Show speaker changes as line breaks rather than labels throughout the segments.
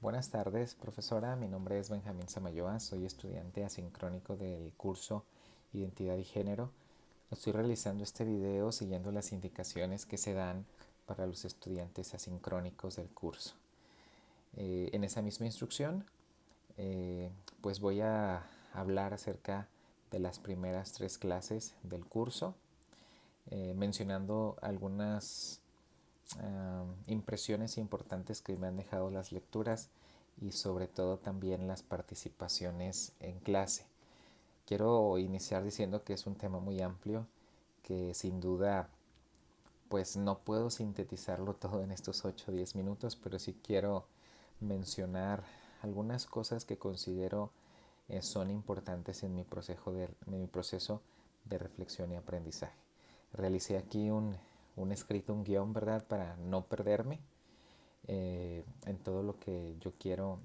Buenas tardes, profesora. Mi nombre es Benjamín Samayoa. Soy estudiante asincrónico del curso Identidad y Género. Estoy realizando este video siguiendo las indicaciones que se dan para los estudiantes asincrónicos del curso. En esa misma instrucción, eh, pues voy a hablar acerca de las primeras 3 clases del curso, mencionando algunas impresiones importantes que me han dejado las lecturas y sobre todo también las participaciones en clase. Quiero iniciar diciendo que es un tema muy amplio que sin duda pues no puedo sintetizarlo todo en estos 8 o 10 minutos, pero sí quiero mencionar algunas cosas que considero son importantes en mi proceso de reflexión y aprendizaje. Realicé aquí un escrito, un guión, ¿verdad? Para no perderme en todo lo que yo quiero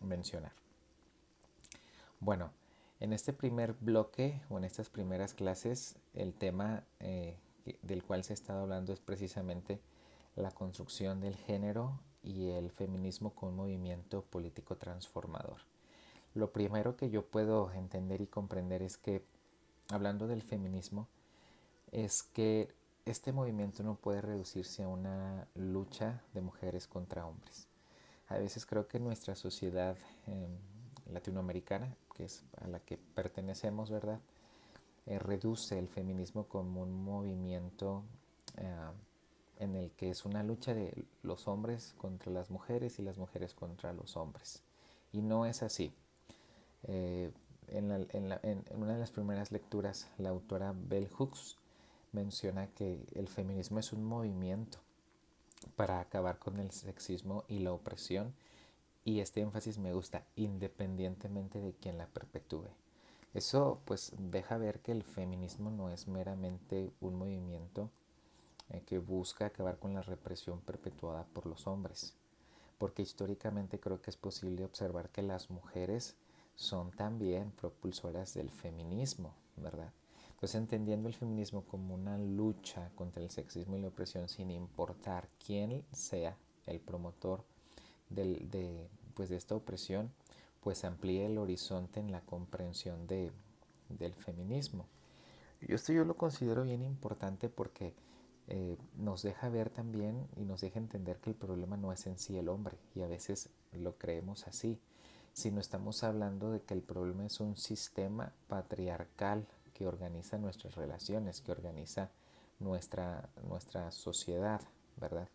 mencionar. Bueno, en este primer bloque o en estas primeras clases, el tema del cual se ha estado hablando es precisamente la construcción del género y el feminismo como un movimiento político transformador. Lo primero que yo puedo entender y comprender es que, hablando del feminismo, es que este movimiento no puede reducirse a una lucha de mujeres contra hombres. A veces creo que nuestra sociedad latinoamericana, que es a la que pertenecemos, ¿verdad? Reduce el feminismo como un movimiento eh, en el que es una lucha de los hombres contra las mujeres y las mujeres contra los hombres. Y no es así. Eh, en una de las primeras lecturas, la autora Bell Hooks menciona que el feminismo es un movimiento para acabar con el sexismo y la opresión, y este énfasis me gusta, independientemente de quien la perpetúe. Eso pues deja ver que el feminismo no es meramente un movimiento que busca acabar con la represión perpetuada por los hombres, porque históricamente creo que es posible observar que las mujeres son también propulsoras del feminismo, ¿verdad? Pues entendiendo el feminismo como una lucha contra el sexismo y la opresión sin importar quién sea el promotor de esta opresión, pues amplía el horizonte en la comprensión del feminismo. Esto yo lo considero bien importante porque nos deja ver también y nos deja entender que el problema no es en sí el hombre, y a veces lo creemos así, sino estamos hablando de que el problema es un sistema patriarcal que organiza nuestras relaciones, que organiza nuestra sociedad, ¿verdad?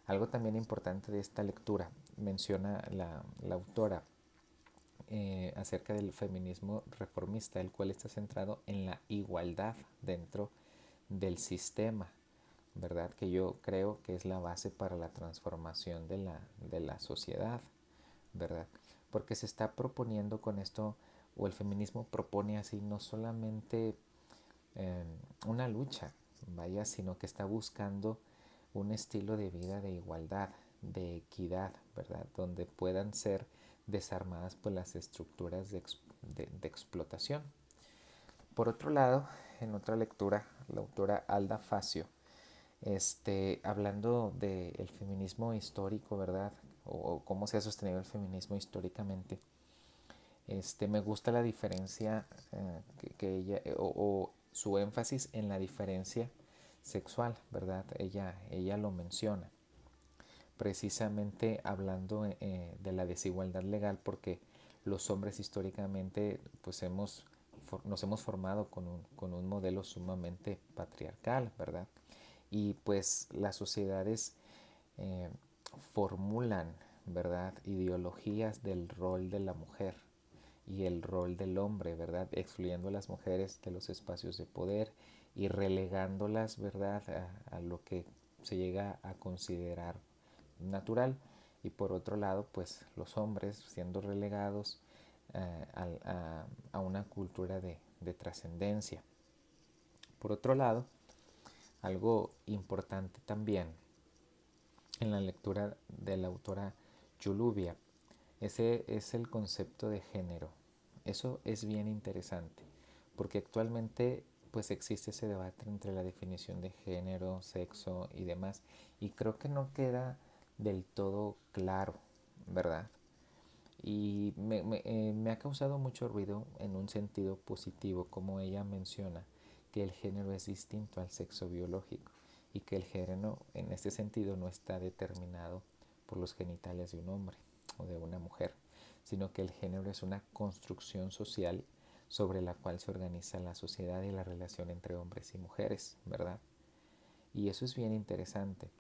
Algo también importante de esta lectura menciona la autora acerca del feminismo reformista, el cual está centrado en la igualdad dentro del sistema, ¿verdad? Que yo creo que es la base para la transformación de la sociedad, ¿verdad? Porque se está proponiendo con esto, o el feminismo propone así, no solamente eh, una lucha, vaya, sino que está buscando un estilo de vida de igualdad, de equidad, ¿verdad? Donde puedan ser desarmadas pues, las estructuras de explotación. Por otro lado, en otra lectura, la autora Alda Facio, hablando del feminismo histórico, ¿verdad? O cómo se ha sostenido el feminismo históricamente. Me gusta la diferencia que ella, o su énfasis en la diferencia sexual, ¿verdad? Ella lo menciona, precisamente hablando de la desigualdad legal, porque los hombres históricamente pues nos hemos formado con un modelo sumamente patriarcal, ¿verdad? Y pues las sociedades eh, formulan, ¿verdad?, ideologías del rol de la mujer y el rol del hombre, ¿verdad?, excluyendo a las mujeres de los espacios de poder y relegándolas, ¿verdad?, a lo que se llega a considerar natural, y por otro lado pues los hombres siendo relegados a una cultura de trascendencia. Por otro lado, algo importante también en la lectura de la autora Yulubia, ese es el concepto de género. Eso es bien interesante porque actualmente pues existe ese debate entre la definición de género, sexo y demás, y creo que no queda del todo claro, ¿verdad? Y me ha causado mucho ruido en un sentido positivo, como ella menciona que el género es distinto al sexo biológico y que el género en este sentido no está determinado por los genitales de un hombre o de una mujer, sino que el género es una construcción social sobre la cual se organiza la sociedad y la relación entre hombres y mujeres, ¿verdad? Y eso es bien interesante,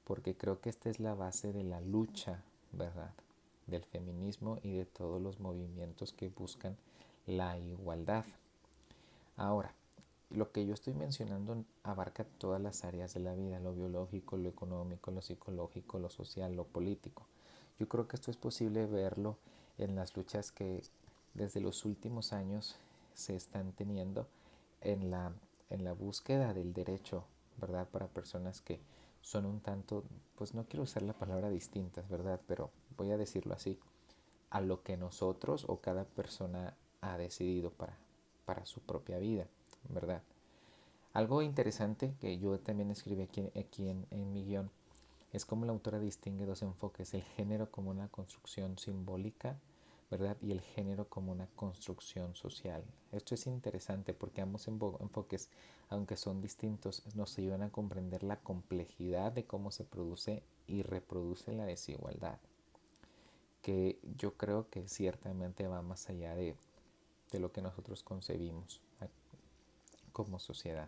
porque creo que esta es la base de la lucha, ¿verdad? Del feminismo y de todos los movimientos que buscan la igualdad. Ahora, lo que yo estoy mencionando abarca todas las áreas de la vida, lo biológico, lo económico, lo psicológico, lo social, lo político. Yo creo que esto es posible verlo en las luchas que desde los últimos años se están teniendo en la búsqueda del derecho, ¿verdad? Para personas que son un tanto, pues no quiero usar la palabra distintas, ¿verdad? Pero voy a decirlo así, a lo que nosotros o cada persona ha decidido para su propia vida, ¿verdad? Algo interesante que yo también escribí aquí en mi guión es cómo la autora distingue dos enfoques, el género como una construcción simbólica, ¿verdad? Y el género como una construcción social. Esto es interesante porque ambos enfoques, aunque son distintos, nos ayudan a comprender la complejidad de cómo se produce y reproduce la desigualdad, que yo creo que ciertamente va más allá de lo que nosotros concebimos como sociedad.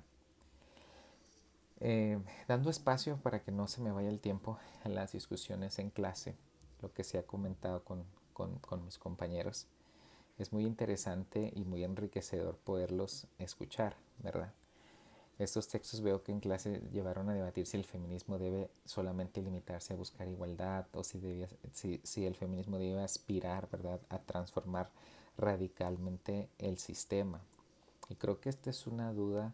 Dando espacio para que no se me vaya el tiempo en las discusiones en clase, lo que se ha comentado con mis compañeros, es muy interesante y muy enriquecedor poderlos escuchar, ¿verdad? Estos textos veo que en clase llevaron a debatir si el feminismo debe solamente limitarse a buscar igualdad o si el feminismo debe aspirar, ¿verdad?, a transformar radicalmente el sistema. Y creo que esta es una duda,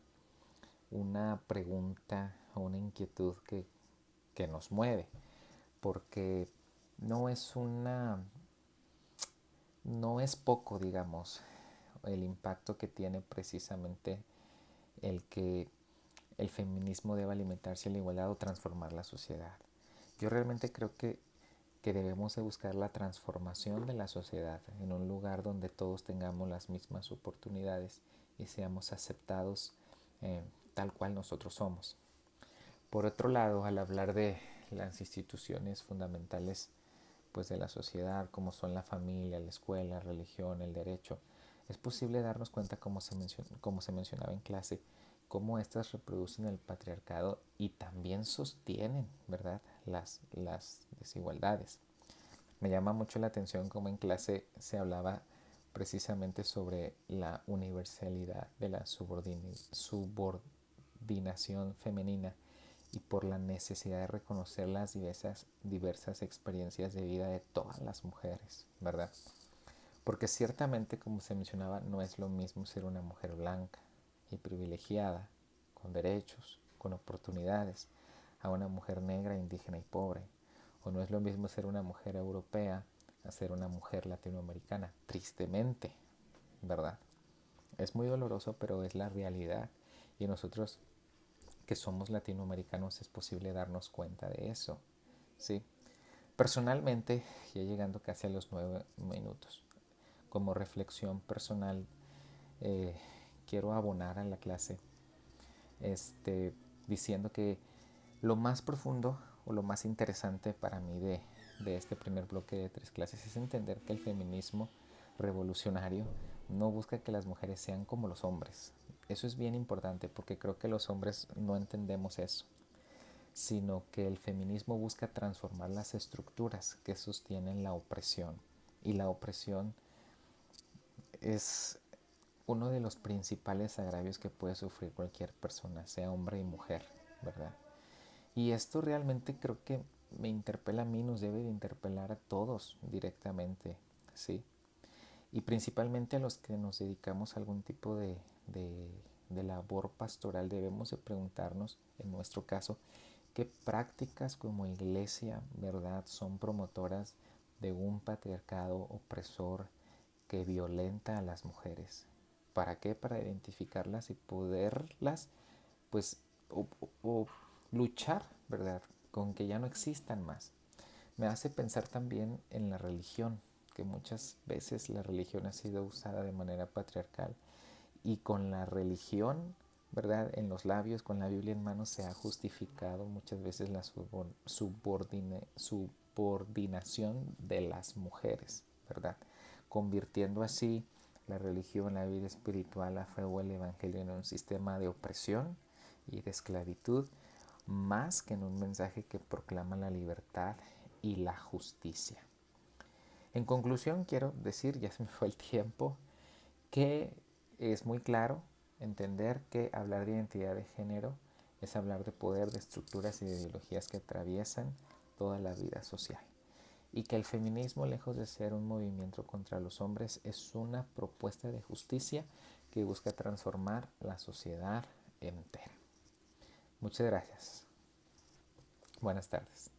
una pregunta o una inquietud que nos mueve, porque no es no es poco, digamos, el impacto que tiene precisamente el que el feminismo deba alimentarse a la igualdad o transformar la sociedad. Yo realmente creo que debemos de buscar la transformación de la sociedad en un lugar donde todos tengamos las mismas oportunidades y seamos aceptados eh, tal cual nosotros somos. Por otro lado, al hablar de las instituciones fundamentales pues, de la sociedad, como son la familia, la escuela, la religión, el derecho, es posible darnos cuenta, como se mencionaba en clase, cómo estas reproducen el patriarcado y también sostienen, ¿verdad?, las desigualdades. Me llama mucho la atención cómo en clase se hablaba precisamente sobre la universalidad de la subordinación femenina y por la necesidad de reconocer las diversas experiencias de vida de todas las mujeres, ¿verdad? Porque ciertamente, como se mencionaba, no es lo mismo ser una mujer blanca y privilegiada, con derechos, con oportunidades, a una mujer negra, indígena y pobre. O no es lo mismo ser una mujer europea a ser una mujer latinoamericana, tristemente, ¿verdad? Es muy doloroso, pero es la realidad. Y nosotros que somos latinoamericanos es posible darnos cuenta de eso, ¿sí? Personalmente, ya llegando casi a los 9 minutos, como reflexión personal, eh, quiero abonar a la clase diciendo que lo más profundo o lo más interesante para mí de este primer bloque de 3 clases es entender que el feminismo revolucionario no busca que las mujeres sean como los hombres. Eso es bien importante porque creo que los hombres no entendemos eso, sino que el feminismo busca transformar las estructuras que sostienen la opresión. Y la opresión es uno de los principales agravios que puede sufrir cualquier persona, sea hombre y mujer, ¿verdad? Y esto realmente creo que me interpela a mí, nos debe de interpelar a todos directamente, ¿sí? Y principalmente a los que nos dedicamos a algún tipo de labor pastoral, debemos de preguntarnos, en nuestro caso, qué prácticas como iglesia, ¿verdad?, son promotoras de un patriarcado opresor que violenta a las mujeres. ¿Para qué? Para identificarlas y poderlas, pues, o luchar, ¿verdad?, con que ya no existan más. Me hace pensar también en la religión, que muchas veces la religión ha sido usada de manera patriarcal y con la religión, ¿verdad? En los labios, con la Biblia en mano, se ha justificado muchas veces la subordinación de las mujeres, ¿verdad? Convirtiendo así la religión, la vida espiritual, la fe o el evangelio en un sistema de opresión y de esclavitud, más que en un mensaje que proclama la libertad y la justicia. En conclusión, quiero decir, ya se me fue el tiempo, que es muy claro entender que hablar de identidad de género es hablar de poder, de estructuras y de ideologías que atraviesan toda la vida social. Y que el feminismo, lejos de ser un movimiento contra los hombres, es una propuesta de justicia que busca transformar la sociedad entera. Muchas gracias. Buenas tardes.